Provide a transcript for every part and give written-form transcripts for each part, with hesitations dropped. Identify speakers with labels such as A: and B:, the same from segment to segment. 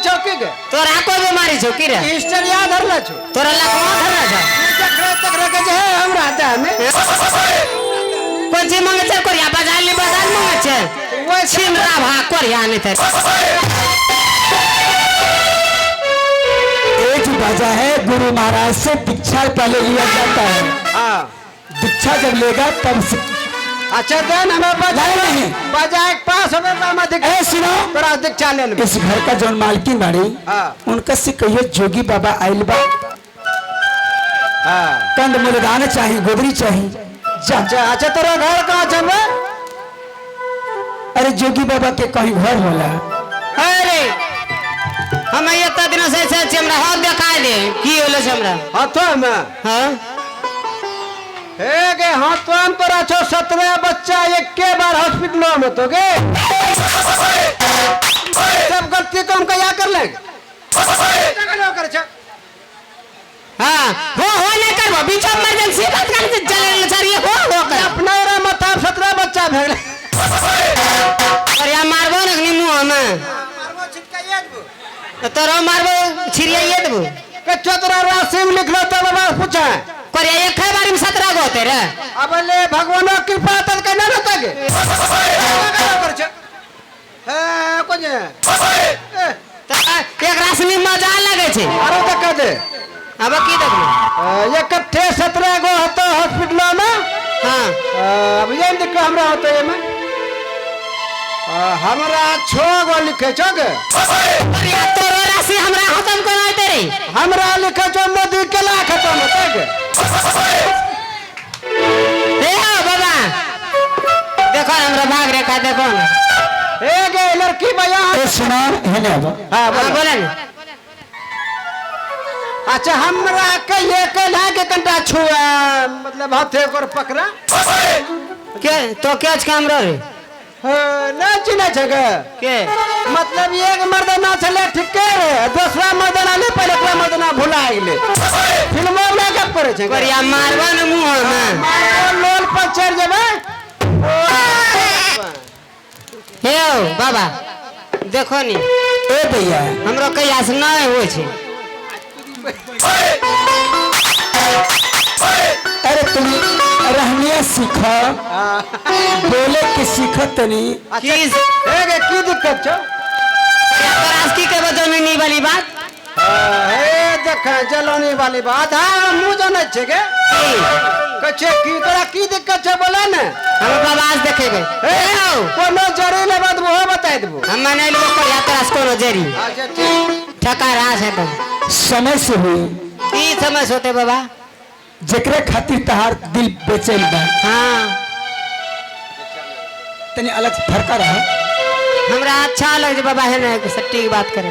A: चौकी के
B: तोरा कोई बीमारी छो की रे
A: हिस्ट्री याद हरला छो
B: तोरा लकवा धरना छ
A: चक्र चक्र के जे हम रहता है
B: कोन जी मांगे छ कोरिया बाजार ले बाजार मांगे छ
A: वो
B: छिमरा भा कोरिया नहीं थे
C: एक बाजा है गुरु महाराज से दीक्षा पहले लिया जाता है।
A: हां
C: दीक्षा जब लेगा तब से
A: अच्छा देन हमें
C: नहीं
A: बाजा एक पास हमें मत
C: ए सुनो
A: तोरा दीक्षा ले ले
C: इस घर का जो मालकिन बाड़ी
A: हां
C: उनका से कहिए जोगी बाबा आइल बा
A: हां
C: कंद मुलदान चाहिए गोदरी चाहिए जा
A: अच्छा अच्छा तेरा घर कहां छ बे
C: अरे जोगी बाबा के कहीं घर होला
B: अरे हम ये त दिन से हमरा हाथ दिखाई दे की होलो छ हमरा
A: हाथों में
B: हां
A: हे गे हाथों में तोरा छो 17 बच्चा एक के बार हॉस्पिटल में तो गे सब गलती को हम क्या कर लेंगे कर छ
B: हां हो नहीं करबो बीच में इमरजेंसी बात कर से चले छरिए हो कर
A: अपना रे माथा 17 बच्चा भेल
B: और या मारबो नगनी मुंह में
A: मारबो छिटकाइए देबो
B: तोरा मारबो छिरियाइए देबो
A: कच्चा तोरा राशि में लिखलो तो बाबा पूछा
B: कोरिया एक है बारी में 17 गो होते रे
A: अब ले भगवान की कृपा तक के ना रहता के कर छ ए को जे
B: एक राशि में मजा लगे छे
A: आरो तक कह दे
B: अब की देखबो
A: ये कट्ठे 17 गो होतो हॉस्पिटल में
B: हां
A: अब ये देख हमरा होतो ये में हमरा 6 गो लिखे छ गे
B: कोरिया तोरा राशि हमरा खत्म कराई दे रे
A: हमरा लिखे छ मोदी के ला खत्म होता गे
B: ए बाबा देखो हमरा भाग रेखा देखो ना
A: ए गे लड़की भैया
C: ए सुना है ना
A: हां
B: हां बोले ना
A: अच्छा हमरा के ये कहला के कंटा छुआ मतलब हाथे पर पकड़ा
B: के तो क्या काम रे
A: ना चिन्ह छगे
B: के
A: मतलब एक मर्दाना चले ठीक रे दूसरा मर्दाना ले पहले पूरा मर्दाना भुला गेले फिल्मो में गप करे छगे
B: कोरिया मारबा न मुंह में
A: लोल पर चढ़ जेबे
B: हे बाबा देखो नी
C: ए भैया
B: हमरो कहिया से नहीं होय छे
C: अरे तुम रहनिया सीखो बोले के सीखो तनी
B: की
A: हे की दिक्कत छ
B: रास्ती के वजह में नहीं वाली बात
A: हे देख जलोनी वाली बात हां मुंह जाने छगे कछे की तोरा की दिक्कत छ बोला न
B: हम आवाज देखेबे
A: हे कोनो जरी ले बात वो बता देबो
B: हम नहीं लो कहिया तरास कोनो जरी
A: अच्छा ठीक
B: ठका रास है तो
C: समय से हुई
B: की समझ होते बाबा
C: जेकरे खातिर तहार दिल बेचैन बा
B: हां
C: तनी अलग फरका रहा
B: हमरा अच्छा लगे बाबा है ना सट्टी की बात करें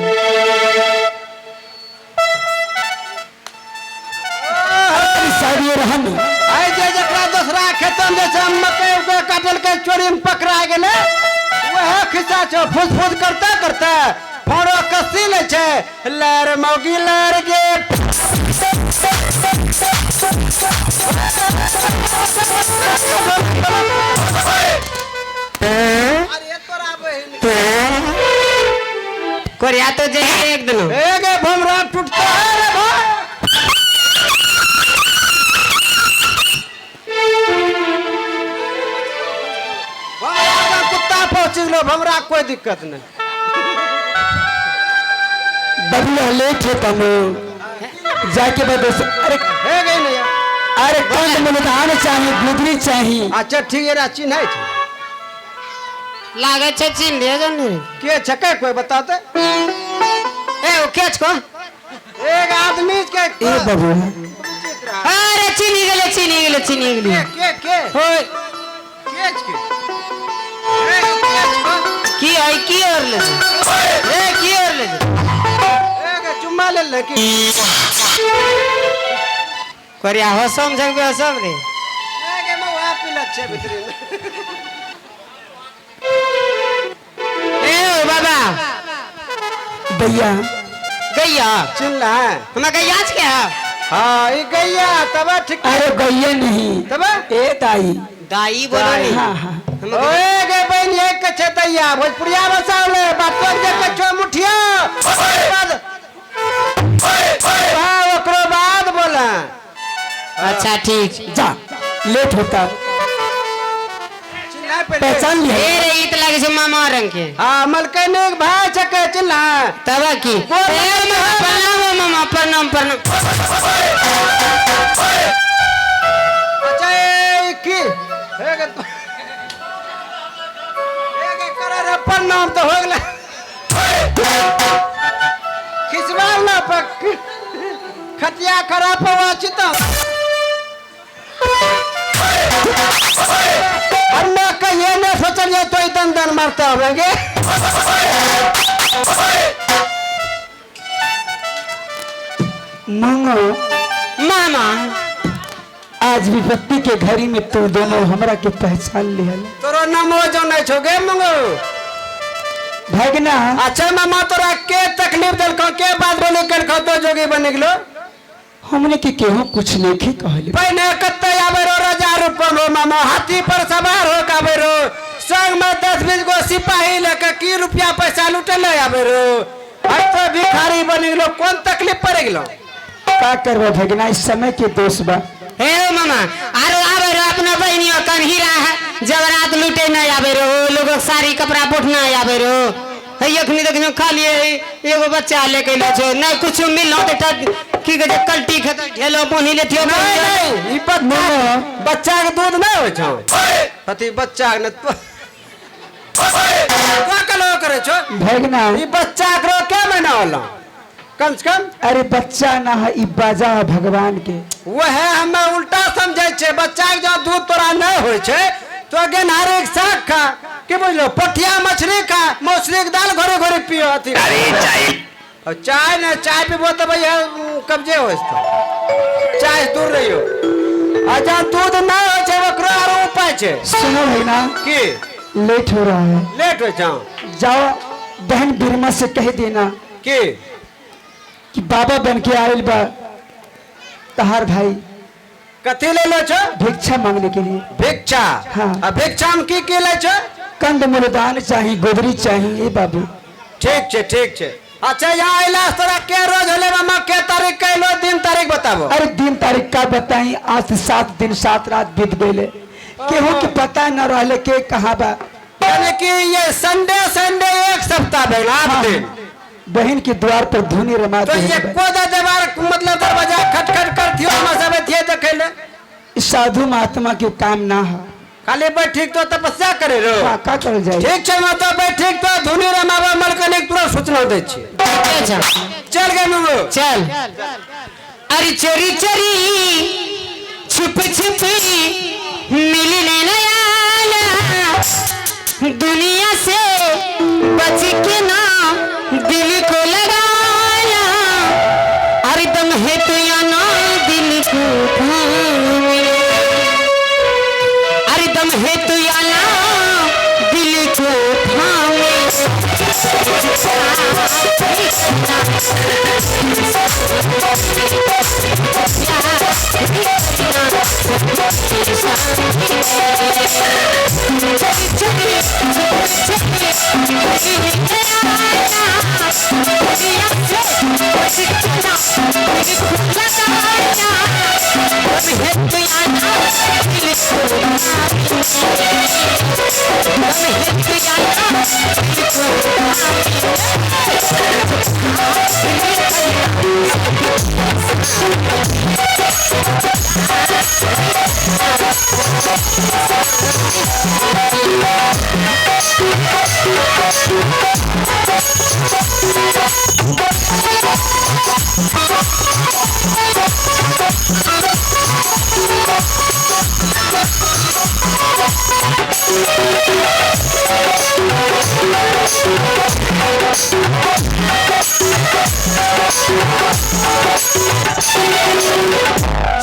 C: साइड ये रहन
A: आई जे जकरा दूसरा खेतन जे से मकई के काटल के चोरी में पकड़ा गेले वह खिस्सा छ फुस करता करता फोड़ो कसी ले छे लर मौगी लर गे अरे तोरा बहिन
B: कोरिया तो जे एक दिन
A: ए गे भमरा टूटता है रे भाई भमरा कुत्ता पहुंच गेलो भमरा कोई दिक्कत नहीं
C: बबलू लेट है तुम जाके बाद अरे
A: हे गई नहीं
C: अरे कंद मुलदान चाहिए गुदरी चाहिए
A: अच्छा ठीक है चिन्ह है
B: लागे छे चिन ले जन
A: के छके कोई बताते
B: ए ओ केच को
A: एक आदमी के
C: ए बाबू
B: अरे चिनी गेले
A: के
B: होय
A: केच के ए केच को
B: की है की और ले ए की और ले
A: ए चुम्मा ले की
B: कोरिया हो समझ गए सब रे
A: ए के मौआ पिलक छे भीतरी में
B: ए बाबा
C: भैया
B: गैया
A: चिल्ला
B: हमें गैया के है
A: हां ई गैया तब ठीक
C: अरे गैया नहीं
A: तब
C: ए दाई
B: दाई बोलो
A: दाई,
B: नहीं
C: हाँ हाँ
A: ओए गे बहन एक कछे दैया भोजपुरिया बसावले बात के कछो मुठिया
B: अच्छा ठीक।
C: जा, लेट होता।
A: चिल्लाए पहले।
C: पहचान लिया?
B: ए रे इत लागे छै मामा रंग के।
A: हाँ मलके ने एक भाई छके चिल्ला।
B: तब की ए मामा प्रणाम हो मामा, प्रणाम प्रणाम।
A: अच्छा ये की हे के करे रे प्रणाम तो हो गेले। खिचवाल ना पक खटिया खराब हुआ चिता। और मैं कहिए ने सोचलिए तो इतन दन मारता होंगे।
C: मंगो,
B: मामा
C: आज विपत्ति के घड़ी में तू दोनों हमरा के पहचान लिया।
A: तोरो नाम हो जो नहीं छोगे मंगो।
C: भगना
A: अच्छा मामा तोरा के तकलीफ दिलको के बात बोले कर खो तो जोगी बन गेलो।
C: हमने के केहू कुछ नहीं कहले।
A: पहले कत्ते आवे रो 1000 रुपया रो मामा हाथी पर सवार हो काबे रो संग में 10-20 गो सिपाही लेके की रुपया पैसा लूटे ले आवे रो। आज तो भिखारी बन गेलो कौन तकलीफ पड़ गेलो।
C: का करबो भगना, इस समय के दोष बा।
B: हे मामा आरो आवे रो अपना बहनियों कन हीरा है जवरात लूटे न आवे रो लोग साड़ी कपड़ा पोठना आवे रो। है अखनी देखियो खाली एगो बच्चा लेके ले छो नहीं कुछ मिललो त की के कल्टी खेत ढेलो पानी लेथियो
A: नहीं नहीं ई बच्चा के दूध नहीं होय छौ। अति बच्चा के न तो कलो करे छो
C: भगना
A: ई बच्चा करो क्या महीना होला कम से कम।
C: अरे बच्चा ना है, ई बाजा है भगवान के।
A: वह हमें उल्टा समझे छे बच्चा के जो दूध तोरा नहीं होय छे तो गेनहार एक साग खा के बुझलो पठिया मछली खा मछली के दाल घरे घरे पियो अथी। अरे चाय और चाय ना चाय पीबो तो भैया कब्जे होय तो चाय दूर रहियो। अच्छा दूध ना होय छे ओकरो आरो उपाय छे।
C: सुनो भगना
A: की
C: लेट हो रहा है,
A: लेट हो जाओ।
C: जाओ बहन बिरमा से कह देना कि बाबा बन के आयल बा तहार भाई
A: कथी ले लो छो
C: भिक्षा मांगने के लिए।
A: भिक्षा।
C: हाँ।
A: अब भिक्षा में की ले छो
C: कंद मूलदान चाहिए, गोदरी चाहिए बाबू।
A: ठीक छे ठीक छे। अच्छा यहाँ इलाज तोरा के रोज होले मामा के तारीख कहलो दिन तारीख बताबो।
C: अरे दिन तारीख का बताई, आज से 7 दिन 7 रात बीत गए केहू के पता न रहले के कहाँ बा।
A: यानी कि ये संडे संडे एक सप्ताह भेल 8 दिन।
C: बहन के द्वार पर धुनी रमा
A: तो ये कोदा देवार मतलब दरवाजा खटखट कर थियो हम सब थिए देखेले।
C: साधु महात्मा के काम ना है,
A: खाली बैठिक तो तपस्या करे रो।
C: का कर जाए।
A: ठीक छे माता बैठिक तो धुनी रमावा मलकनिक तुरंत सूचना दे छी। चल गए नुगो
B: चल। अरे चोरी चोरी छुप छुप मिलने नया दुनिया से बच के ना दिल को लगाया। अरे दम है तो या ना दिल को थामे। अरे दम है तो या ना दिल को थामे।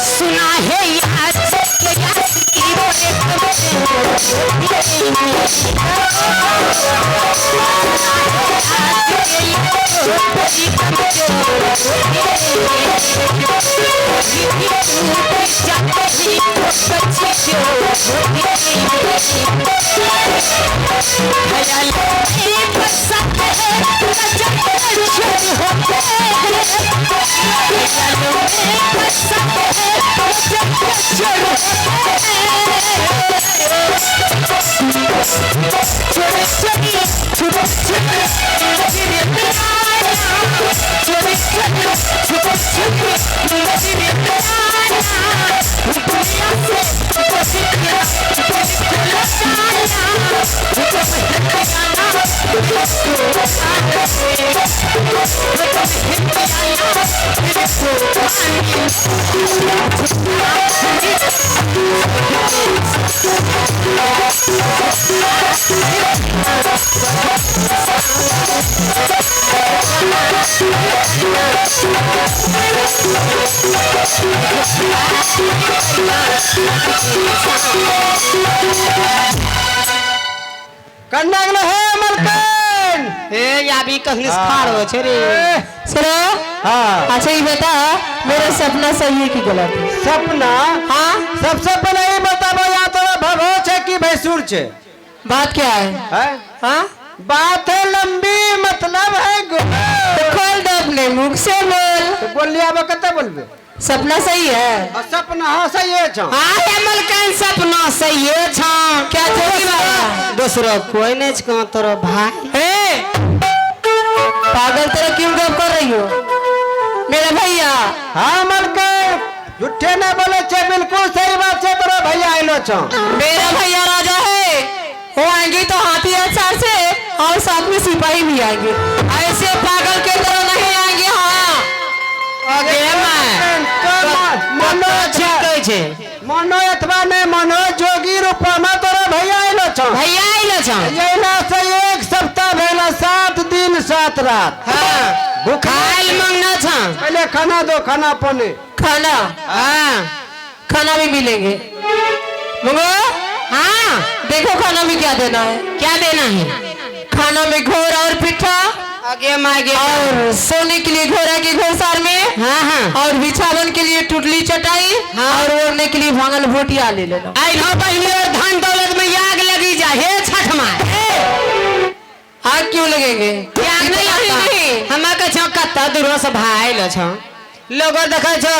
B: सुना है यार के यार की
A: कंडा है मलकन
B: ए या भी कहनी खाड़ हो छे रे
C: सुनो
A: हाँ
C: अच्छा ये बता मेरा सपना सही है कि गलत है?
A: सपना
C: हाँ
A: सबसे पहले ये बताबो या तोरा भगो छे कि भैंसुर छे
C: बात क्या है?
A: हैं?
C: हाँ
A: बात है लंबी मतलब है
C: तो खोल दो अपने मुख से बोल।
A: तो बोल लिया अब कते बोलबे
C: सपना सही है?
A: और सपना हाँ सही है छो
B: हाँ ये मलकन सपना सही है छा
C: क्या चोरी बात?
B: दूसरा कोई नहीं छका तोरा भाई
C: ए, पागल तरह क्यों गप कर रही हो? मेरा भैया
A: हाँ मलकन झूठे ना बोले छे बिल्कुल सही बात छे तोरा भैया आइलो छो
C: मेरा भैया राजा है। वो आएंगे तो हाथी हथियार से और साथ में सिपाही भी आएंगे। ऐसे पागल के तरह नहीं आएंगे। हाँ
B: आगे मैं
A: मनोज
B: कहे छे
A: मनो अथवा ने मनो जोगी रूपा में तोरा भैया आइलो छो
B: भैया आइलो छा
A: यही से एक सप्ताह भेला 7 दिन 7 रात
B: हाँ
A: भूखाल
B: खाल मांगना छा
A: पहले खाना दो खाना पानी
C: खाना
B: हाँ
C: खाना भी मिलेंगे। मंगो
B: हाँ
C: देखो खाना में क्या देना है।
B: क्या देना है
C: खाना में घोड़ा और पिट्ठा
B: आगे मागे
C: और सोने के लिए घोड़ा के घोड़सार में
B: हाँ हाँ
C: और बिछावन के लिए टुटली चटाई
B: हाँ।
C: और ओढ़ने के लिए भांगल भोटिया ले लेना।
B: आई हो पहले और धन दौलत में आग लगी जा हे छठ मार
C: आग क्यों लगेंगे?
B: आग नहीं
C: नहीं।
B: लगता हम कह कत्ता दूर से भाई लो छो लोग देखे छो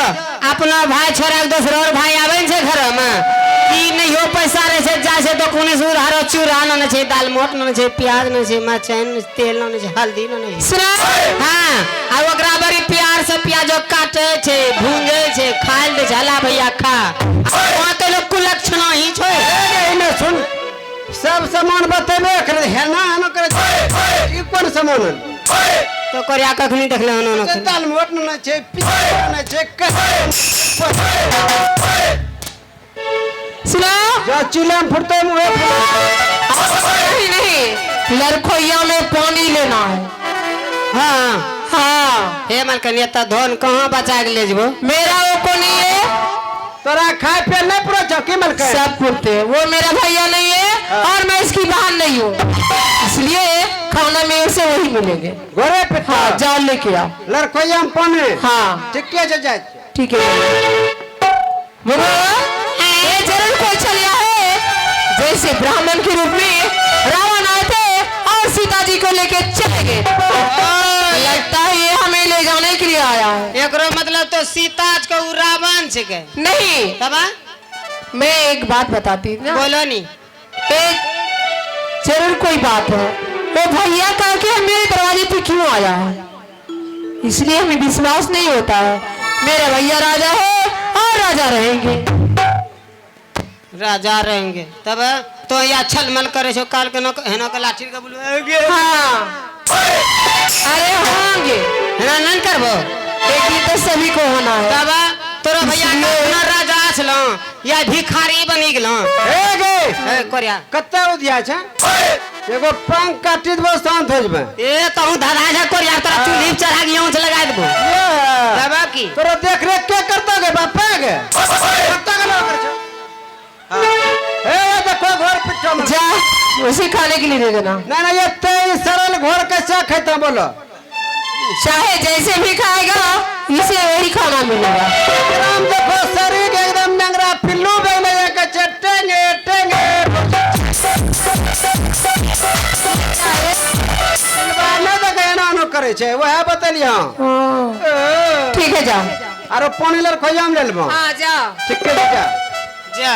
B: अपना भाई छोरा दूसरा और भाई आवे छे घर में कि नहीं हो पैसा रहे छे जा से तो कोने से उधारो चूरा न छे दाल मोट न छे प्याज न छे मरचाई तेल न छे हल्दी न छे
C: सुना
B: हाँ आ ओकरा बड़ी प्यार से प्याजो काटे छे भूंजे छे खाल दे झाला भैया खा वहां के लोग कुलक्षण ही छो
A: इने सुन सब सामान बतेबे करे है ना न करे ई कोन सामान
B: तो कोरिया कखनी देखले न
A: है दाल मोट न छे पिया न छे
C: सुना
A: जो चूल्हा में फुटते मुंह
C: नहीं नहीं लड़कोइया में पानी लेना है।
B: हाँ
C: हाँ
B: हे मन कन्या धन कहाँ बचा के ले जबो
C: मेरा वो को नहीं है।
A: तोरा खाए पे नहीं पूरा चौकी मल के
C: सब पुरते हैं। वो मेरा भैया नहीं है और मैं इसकी बहन नहीं हूँ इसलिए खाना में उसे वही मिलेंगे।
A: घरे पे
C: हाँ जाओ लेके आओ।
A: लड़कोइया में पानी
C: हाँ
A: ठीक है जाए
C: ठीक है बाबा ये जरूर कोई चलिया है जैसे ब्राह्मण के रूप में रावण आए थे और सीता जी को लेके चले गए। लगता है ये हमें ले जाने के लिए आया है।
B: एकरो मतलब तो सीता को रावण छके
C: नहीं
B: तब
C: मैं एक बात बताती हूँ ना।
B: बोलो नी
C: एक जरूर कोई बात है। वो भैया कह के मेरे दरवाजे पे क्यों आया है इसलिए हमें विश्वास नहीं होता है। मेरे भैया राजा है और राजा रहेंगे।
B: राजा रहेंगे तब तो या छलमल करे छो काल के न का लाठी का बुलवाओगे
C: हाँ अरे होंगे
B: ना नन करबो
C: एक दिन तो सभी को होना है।
B: तब तोरा भैया का राजा असलो या भिखारी बनी गेलो
A: ए गे
B: ए कोरिया
A: कत्ते उदिया छ एगो पंख काटी देबो शांत हो जबे
B: ए तहु दादा जा कोरिया तोरा चुलीप चढ़ा के यूं से लगा देबो तब की
A: तोरा देख रेख के करता गे बापा गे करता के ना कर छ ए देखो घर पिट्ठो में
C: जा उसी खाने के लिए दे देना।
A: ना ये तेरी सरल घोर कैसे खाता बोलो
C: चाहे जैसे भी खाएगा इसे वही खाना मिलेगा।
A: राम देखो शरीर एकदम नंगरा पिल्लू बेले के चटेंगे टेंगे ना तो कहना न करे छे वो है बतलिया
C: ठीक है जा
A: आरो पानी लर खोयाम ले लेबो
C: हाँ जा
A: ठीक है जा
B: जा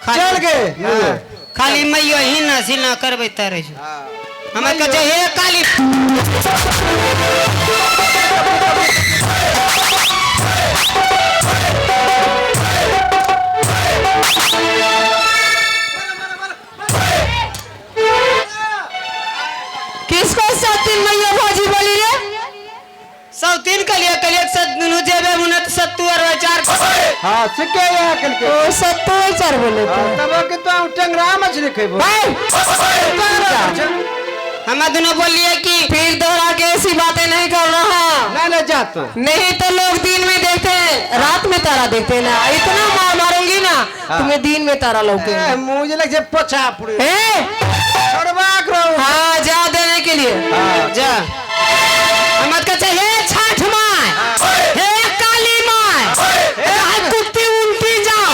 A: चल गे
B: हाँ, खाली मैयो ही ना सिना करबे तरे छो हमें कहे हे काली सौ तीन के लिए दुनू जेबे मुनत 70 और 4
A: हाँ सिक्के यहाँ कल के
C: ओ 70 बोले थे
A: तब कि तो टेंगरा मछली खेबो
B: हम दोनों बोलिए कि
C: फिर दोहरा के ऐसी बातें नहीं कर रहा।
A: नहीं जाता
C: नहीं तो लोग दिन में देखते हैं, रात में तारा देखते हैं ना। इतना मार मारूंगी ना तुम्हें दिन में तारा लौटे।
A: मुझे लग जाए पोछा पुड़ी छोड़वा करो।
C: हाँ जा देने के लिए
B: जा हमत का चाहिए छठ माय हे काली माय हे कुत्ती उल्टी जाओ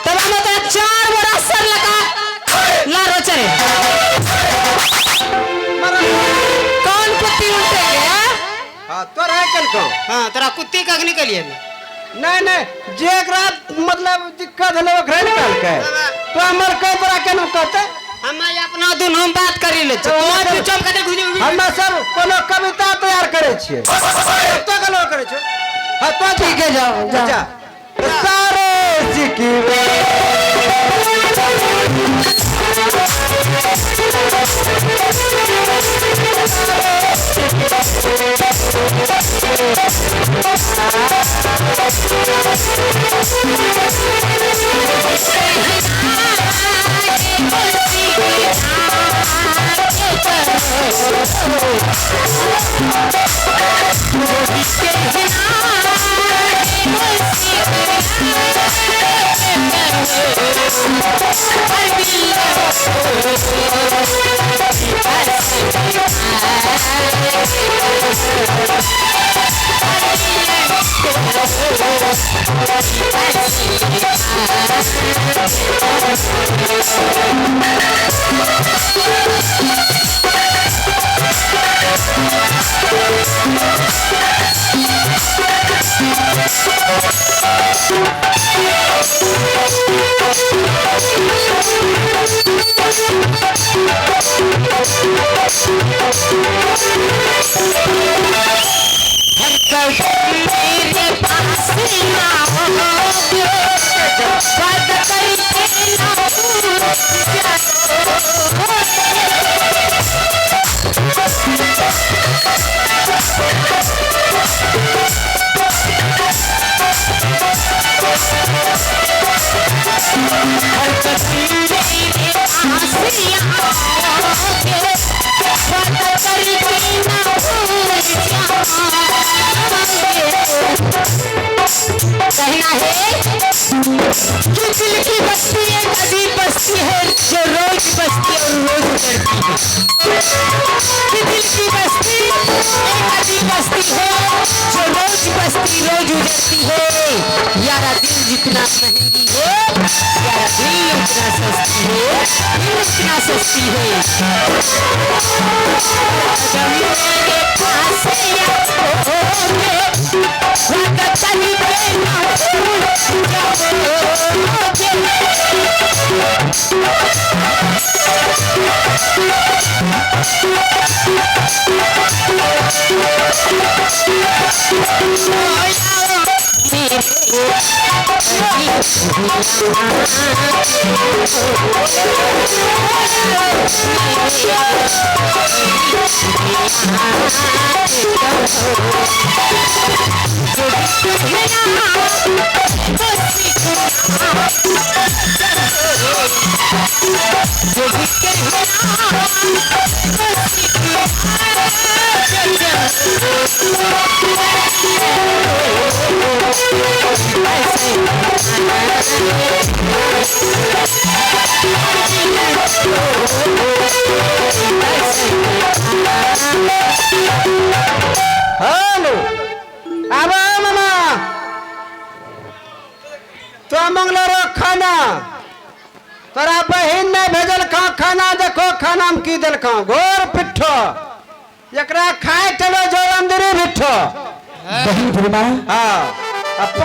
B: तब हम तो 4 बड़ा सर लगा लारो चले।
C: कौन कुत्ती उल्टेंगे?
A: हाँ तो रह कल को
B: हाँ तेरा कुत्ती का निकलिए
A: नहीं जेकरा मतलब दिक्कत है ओकरा निकाल के तो हमर कई तरह के न कहते
B: हम अपना दुनू बात करी ले चुप कर घुनी
A: हम सब कोनो कविता तैयार करे छिए तो गलो करे छो। हां तो
C: ठीक है जाओ
A: जा सारे सिकिवे
C: मेरे पास ना आओगे बात करके ना कहना है कि दिल की बस्ती एक अजीब बस्ती है जो रोज बस्ती और रोज उजड़ती है। कि दिल की बस्ती एक अजीब बस्ती है जो रोज बस्ती रोज उजड़ती है। यारा दिल जितना महंगी है यारा दिल उतना सस्ती है दिल उतना सस्ती है। जब मेरे पास आओगे
A: हेलो अब मामा तो मंगलो खाना तोरा बहिन ने भेजल खाना देखो खाना में की दिल घोर पिट्ठो एकरा खाए चलो जो अंदर बिठो
C: बहन
A: हाँ